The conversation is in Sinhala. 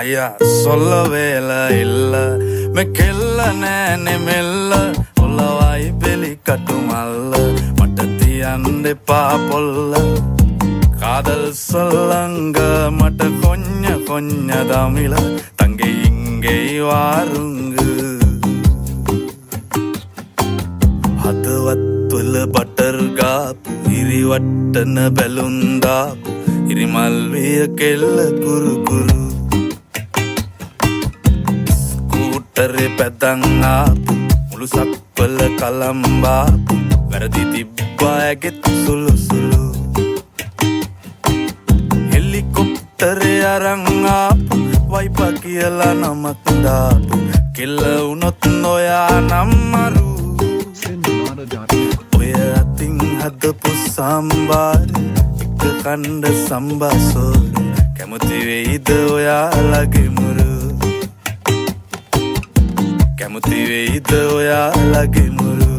අයියා සොල්ල වේල ඉල්ල මේ කෙල්ල නෑනේ මෙල්ල ඔලවයි බෙලි කටු මල්ල මට තියන්න එපා පොල්ල காதல் சொல்லுங்க மட்ட கொஞ்சம் கொஞ்சம் தமிழ தங்கை இங்கே வாருங்க හදවත්වල බටර් ගාපු ඉරිවට්ටන බැලුන් දාපු ඉරිමල් විය කෙල්ල කුරු කුරු ස්කූටරේ පැදන් ආපු මුළු සක්වල කලම්බාපු වැරදි තිබ්බා ඇගෙත් සුළු සුළු හෙලිකොප්ටරේ අරන් ආපු වයිපා කියලා නමක් දාපු කෙල්ල වුණොත් නොයා නම් මරු ඔය අතින් හදපු සම්බාරි එක කණ්ඩ සම්බාසෝරි කැමති වෙයිද ඔයාලගේ මුරු කැමති වෙයිද ඔයාලගේ මුරු